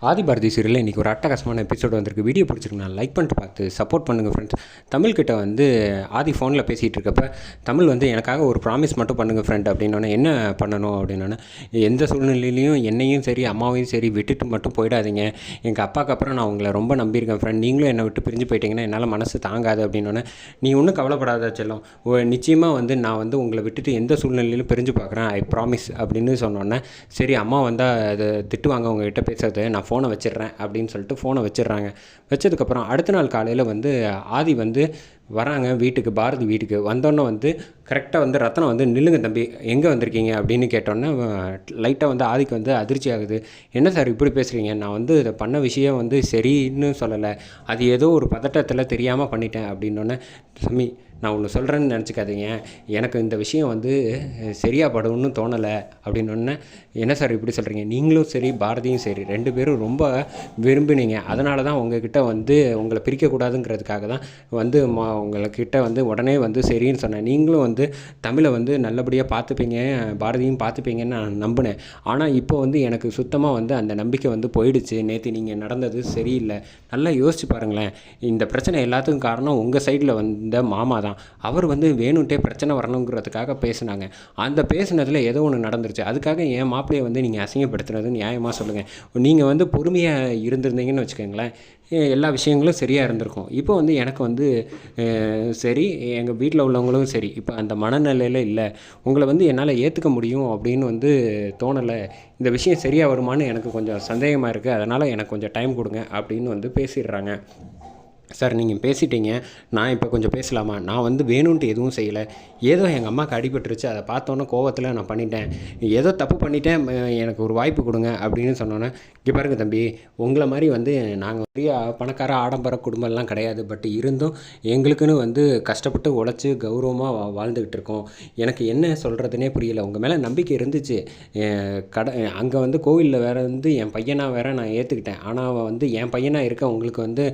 ஆதி பாரதி சீரியலில் இன்றைக்கி ஒரு அட்டகாசமான எபிசோடு வந்திருக்கு. வீடியோ பிடிச்சிருக்கு, நான் லைக் பண்ணிட்டு பார்த்து சப்போர்ட் பண்ணுங்கள் ஃப்ரெண்ட்ஸ். தமிழ்கிட்ட வந்து ஆதி ஃபோனில் பேசிகிட்டு இருக்கப்ப தமிழ் வந்து எனக்காக ஒரு ப்ராமிஸ் மட்டும் பண்ணுங்கள் ஃப்ரெண்ட் அப்படின்னோன்னே, என்ன பண்ணணும் அப்படின்னோன்னே, எந்த சூழ்நிலையிலையும் என்னையும் சரி அம்மாவையும் சரி விட்டுட்டு மட்டும் போயிடாதீங்க. எங்கள் அப்பாவுக்கு அப்புறம் நான் உங்களை ரொம்ப நம்பியிருக்கேன் ஃப்ரெண்ட். நீங்களும் என்னை விட்டு பிரிஞ்சு போயிட்டீங்கன்னா என்னால் மனசு தாங்காது அப்படின்னோன்னே, நீ ஒன்றும் கவலைப்படாத செல்லம், நிச்சயமாக வந்து நான் வந்து உங்களை விட்டுட்டு எந்த சூழ்நிலையிலும் பிரிஞ்சு பார்க்குறேன், ஐ ப்ராமிஸ் அப்படின்னு சொன்னோன்னே, சரி அம்மா வந்தால் அதை திட்டுவாங்க உங்ககிட்ட பேசுறது, நான் ஃபோனை வச்சிடுறேன் அப்படின்னு சொல்லிட்டு ஃபோனை வச்சிடுறாங்க. வச்சதுக்கப்புறம் அடுத்த நாள் காலையில் வந்து ஆதி வந்து வராங்க வீட்டுக்கு, பாரதி வீட்டுக்கு வந்தோன்னே வந்து கரெக்டாக வந்து ரத்னம் வந்து, நில்லுங்க தம்பி, எங்கே வந்திருக்கீங்க அப்படின்னு கேட்டோன்னே லைட்டாக வந்து ஆதிக்கு வந்து அதிர்ச்சி ஆகுது. என்ன சார் இப்படி பேசுகிறீங்க, நான் வந்து இதை பண்ண விஷயம் வந்து சரின்னு சொல்லலை, அது ஏதோ ஒரு பதட்டத்தில் தெரியாமல் பண்ணிட்டேன் அப்படின்னோடனே, சாமி நான் ஒன்று சொல்கிறேன்னு நினச்சிக்காதீங்க, எனக்கு இந்த விஷயம் வந்து சரியாக படும்னு தோணலை அப்படின்னோடனே, என்ன சார் இப்படி சொல்கிறீங்க, நீங்களும் சரி பாரதியும் சரி 2 பேரும் ரொம்ப விரும்பினீங்க, அதனால தான் உங்ககிட்ட வந்து உங்களை பிரிக்கக்கூடாதுங்கிறதுக்காக தான் வந்து உங்கள்கிட்ட வந்து உடனே வந்து சரின்னு சொன்னேன். நீங்களும் வந்து தமிழை வந்து நல்லபடியாக பார்த்துப்பீங்க, பாரதியும் பார்த்துப்பீங்கன்னு நான் நம்பினேன். ஆனால் இப்போ வந்து எனக்கு சுத்தமாக வந்து அந்த நம்பிக்கை வந்து போயிடுச்சு. நேற்று நீங்கள் நடந்தது சரியில்லை. நல்லா யோசிச்சு பாருங்களேன். இந்த பிரச்சனை எல்லாத்துக்கும் காரணம் உங்கள் சைடில் வந்த மாமா தான். அவர் வந்து வேணுன்ட்டே பிரச்சனை வரணுங்கிறதுக்காக பேசுனாங்க. அந்த பேசுனதில் ஏதோ ஒன்று நடந்துருச்சு. அதுக்காக என் மாப்பிள்ளையை வந்து நீங்கள் அசிங்கப்படுத்துனது நியாயமாக சொல்லுங்கள். நீங்கள் வந்து பொறுமையாக இருந்திருந்தீங்கன்னு வச்சுக்கோங்களேன், எல்லா விஷயங்களும் சரியாக இருந்திருக்கும். இப்போ வந்து எனக்கு வந்து சரி, எங்கள் வீட்டில் உள்ளவங்களும் சரி இப்போ அந்த மனநிலையில் இல்லை, உங்களை வந்து என்னால் ஏற்றுக்க முடியும் அப்படின்னு வந்து தோணலை. இந்த விஷயம் சரியாக வருமானு எனக்கு கொஞ்சம் சந்தேகமாக இருக்குது, அதனால் எனக்கு கொஞ்சம் டைம் கொடுங்க அப்படின்னு வந்து பேசிடுறாங்க. சார் நீங்கள் பேசிட்டீங்க, நான் இப்போ கொஞ்சம் பேசலாமா, நான் வந்து வேணும்ன்ட்டு எதுவும் செய்யலை, ஏதோ எங்கள் அம்மாவுக்கு அடிபட்டுருச்சு, அதை பார்த்தோன்னே கோவத்தில் நான் பண்ணிட்டேன், ஏதோ தப்பு பண்ணிட்டேன், எனக்கு ஒரு வாய்ப்பு கொடுங்க அப்படின்னு சொன்னோன்னே, இங்கே பாருங்க தம்பி, உங்களை மாதிரி வந்து நாங்கள் பெரிய பணக்கார ஆடம்பர குடும்பம்லாம் கிடையாது, பட் இருந்தும் எங்களுக்குன்னு வந்து கஷ்டப்பட்டு உழைச்சி கௌரவமாக வாழ்ந்துக்கிட்டு இருக்கோம். எனக்கு என்ன சொல்கிறதுனே புரியலை, உங்கள் மேலே நம்பிக்கை இருந்துச்சு, அங்கே வந்து கோவிலில் வேறு வந்து என் பையனாக வேறு நான் ஏற்றுக்கிட்டேன், ஆனால் வந்து என் பையனாக இருக்க உங்களுக்கு வந்து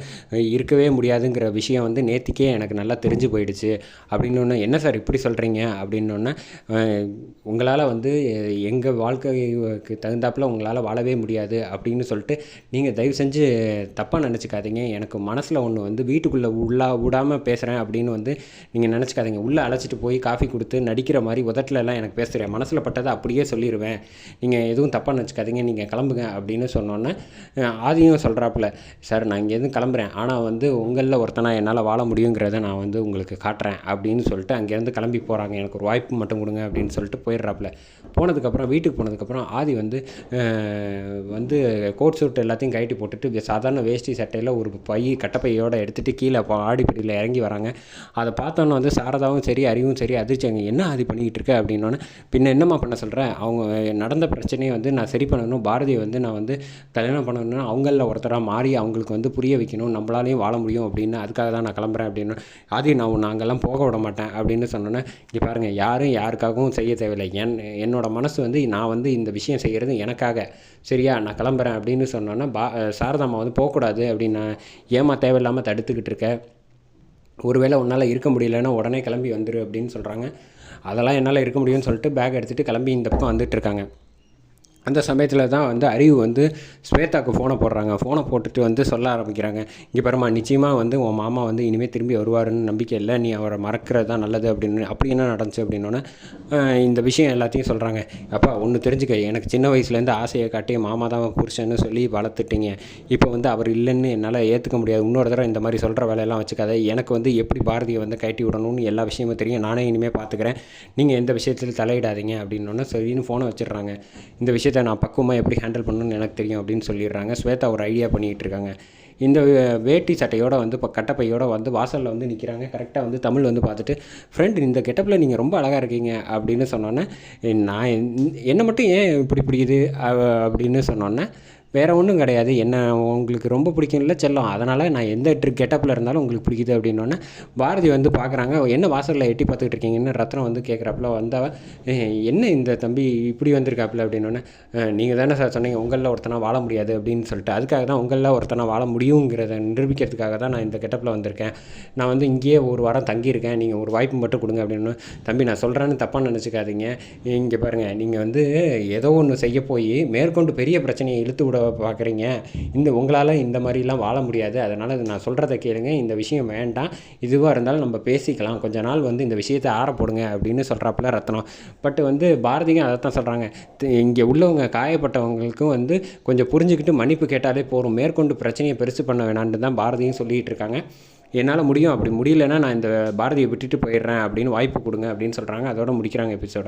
இருக்கவே முடியாதுங்கிற விஷயம் வந்து நேத்திக்கே எனக்கு நல்லா தெரிஞ்சு போயிடுச்சு அப்படின்னோடனே, என்ன சார் இப்படி சொல்கிறீங்க அப்படின்னோடனே, உங்களால் வந்து எங்கள் வாழ்க்கைக்கு தகுந்தாப்பில் உங்களால் வாழவே முடியாது அப்படின்னு சொல்லிட்டு நீங்கள் தயவு செஞ்சு தப்பாக நினச்சிக்காதீங்க. எனக்கு மனசில் ஒன்று வந்து வீட்டுக்குள்ளே விடாமல் பேசுகிறேன் அப்படின்னு வந்து நீங்கள் நினச்சிக்காதீங்க. உள்ளே அழைச்சிட்டு போய் காஃபி கொடுத்து நடிக்கிற மாதிரி உதட்டிலலாம் எனக்கு பேசுகிறேன், மனசில் பட்டதை அப்படியே சொல்லிடுவேன், நீங்கள் எதுவும் தப்பாக நினச்சிக்காதீங்க, நீங்கள் கிளம்புங்க அப்படின்னு சொன்னோன்னே, ஆதியும் சொல்கிறாப்புல, சார் நான் இங்கே எதுவும் கிளம்புறேன், ஆனால் வந்து உங்களில் ஒருத்தனாக என்னால் வாழ முடியுங்கிறத நான் வந்து உங்களுக்கு காட்டுறேன் அப்படின்னு சொல்லிட்டு அங்கேருந்து கிளம்பி போகிறாங்க. எனக்கு ஒரு வாய்ப்பு மட்டும் கொடுங்க அப்படின்னு சொல்லிட்டு போயிடுறாப்புல. போனதுக்கப்புறம் வீட்டுக்கு போனதுக்கப்புறம் ஆதி வந்து வந்து கோட் சூட் எல்லாத்தையும் கழட்டி போட்டுட்டு சாதாரண வேஷ்டி சட்டையில் ஒரு கட்டப்பையோடு எடுத்துகிட்டு கீழே ஆடிப்படியில் இறங்கி வராங்க. அதை பார்த்தோன்னே வந்து சாரதாவும் சரி அறிவும் சரி அதிர்ச்சாங்க, என்ன ஆதி பண்ணிக்கிட்டு இருக்க அப்படின்னோன்னே, பின்ன என்னம்மா பண்ண சொல்கிறேன், அவங்க நடந்த பிரச்சனையை வந்து நான் சரி பண்ணணும், பாரதியை வந்து நான் வந்து கல்யாணம் பண்ணணும்னா அவங்களில் ஒருத்தராக மாறி அவங்களுக்கு வந்து புரிய வைக்கணும், நம்மளாலையும் வாழ முடியும் அப்படின்னு, அதுக்காக தான் நான் கிளம்புறேன் அப்படின்னு. ஆதி நான் அங்கெல்லாம் போக விட மாட்டேன் அப்படின்னு சொன்னோன்னே, இங்கே பாருங்கள், யாரும் யாருக்காகவும் செய்ய தேவையில்லை, என்னோட மனசு வந்து நான் வந்து இந்த விஷயம் செய்கிறது எனக்காக, சரியா, நான் கிளம்புறேன் அப்படின்னு சொன்னோன்னே, சாரதாம்மா வந்து போகக்கூடாது அப்படின்னு, ஏமா தேவையில்லாமல் தடுத்துக்கிட்டு இருக்க, ஒருவேளை உன்னால் இருக்க முடியலன்னா உடனே கிளம்பி வந்துரு அப்படின்னு சொல்கிறாங்க. அதெல்லாம் என்னால் இருக்க முடியும்னு சொல்லிட்டு பேக் எடுத்துகிட்டு கிளம்பி இந்த பக்கம் வந்துட்டுருக்காங்க. அந்த சமயத்தில் தான் வந்து அறிவு வந்து ஸ்வேதாவுக்கு ஃபோனை போடுறாங்க. ஃபோனை போட்டுட்டு வந்து சொல்ல ஆரம்பிக்கிறாங்க, இங்கே பாருமா, நிச்சயமாக வந்து உன் மாமா வந்து இனிமேல் திரும்பி வருவாருன்னு நம்பிக்கை இல்லை, நீ அவரை மறக்கிறது தான் நல்லது அப்படின்னு. அப்படி என்ன நடந்துச்சு அப்படின்னோடனே இந்த விஷயம் எல்லாத்தையும் சொல்கிறாங்க. அப்பா ஒன்று தெரிஞ்சுக்க, எனக்கு சின்ன வயசுலேருந்து ஆசையை காட்டி மாமா தான் புருஷன்னு சொல்லி வளர்த்துட்டீங்க, இப்போ வந்து அவர் இல்லைன்னு என்னால் ஏற்றுக்க முடியாது, இன்னொரு தடவை இந்த மாதிரி சொல்கிற வேலையெல்லாம் வச்சுக்காத, எனக்கு வந்து எப்படி பாரதியை வந்து கட்டி விடணும்னு எல்லா விஷயமும் தெரியும், நானே இனிமேல் பார்த்துக்கிறேன், நீங்கள் எந்த விஷயத்தில் தலையிடாதீங்க அப்படின்னோடனே சரின்னு ஃபோனை வச்சிடுறாங்க. இந்த விஷயத்தை நான் பக்குவமாக எப்படி ஹேண்டில் பண்ணணும்னு எனக்கு தெரியும் அப்படின்னு சொல்லிடுறாங்க. ஸ்வேதா ஒரு ஐடியா பண்ணிகிட்டு இருக்காங்க. இந்த வேட்டி சட்டையோடு வந்து இப்போ கட்டப்பையோடு வந்து வாசலில் வந்து நிற்கிறாங்க. கரெக்டாக வந்து தமிழ் வந்து பார்த்துட்டு, ஃப்ரெண்ட் இந்த கெட்டப்பில் நீங்கள் ரொம்ப அழகாக இருக்கீங்க அப்படின்னு சொன்னோன்னே, நான் என்னை மட்டும் ஏன் இப்படி பிடிக்குது அப்படின்னு சொன்னோன்னே, வேறு ஒன்றும் கிடையாது, என்ன உங்களுக்கு ரொம்ப பிடிக்கும்ல செல்லம், அதனால் நான் எந்த கெட்டப்பில் இருந்தாலும் உங்களுக்கு பிடிக்குது அப்படின்னோடனே, பாரதி வந்து பார்க்குறாங்க, என்ன வாசலில் எட்டி பார்த்துக்கிட்டு இருக்கீங்கன்னு ரத்னம் வந்து கேட்குறாப்புல. வந்தவ, என்ன இந்த தம்பி இப்படி வந்திருக்காப்புல அப்படின்னோடனே, நீங்கள் தானே சார் சொன்னீங்க உங்களில் ஒருத்தனா வாழ முடியாது அப்படின்னு சொல்லிட்டு, அதுக்காக தான் உங்களில் ஒருத்தனா வாழ முடியுங்கிறத நிரூபிக்கிறதுக்காக தான் நான் இந்த கெட்டப்பில் வந்திருக்கேன், நான் வந்து இங்கேயே ஒரு வாரம் தங்கியிருக்கேன், நீங்கள் ஒரு வாய்ப்பு மட்டும் கொடுங்க அப்படின்னு. தம்பி நான் சொல்கிறேன்னு தப்பாக நினச்சிக்காதீங்க, இங்கே பாருங்கள், நீங்கள் வந்து ஏதோ ஒன்று செய்ய போய் மேற்கொண்டு பெரிய பிரச்சனையை இழுத்து விட பார்க்குறீங்க, உங்களால் இந்த மாதிரிலாம் வாழ முடியாது, அதனால் நான் சொல்கிறத கேளுங்க, இந்த விஷயம் வேண்டாம், இதுவாக இருந்தாலும் நம்ம பேசிக்கலாம், கொஞ்ச நாள் வந்து இந்த விஷயத்தை ஆறப்போடுங்க அப்படின்னு சொல்கிறாப்புல ரத்னம். பட் வந்து பாரதியும் அதை தான் சொல்கிறாங்க, இங்கே உள்ளவங்க காயப்பட்டவங்களுக்கும் வந்து கொஞ்சம் புரிஞ்சுக்கிட்டு மன்னிப்பு கேட்டாலே போதும், மேற்கொண்டு பிரச்சனையை பெருசு பண்ண வேணான்னு தான் பாரதியும் சொல்லிகிட்டு இருக்காங்க. என்னால் முடியும், அப்படி முடியலன்னா நான் இந்த பாரதியை விட்டுட்டு போயிடுறேன் அப்படின்னு வாய்ப்பு கொடுங்க அப்படின்னு சொல்கிறாங்க. அதோட முடிக்கிறாங்க எபிசோட.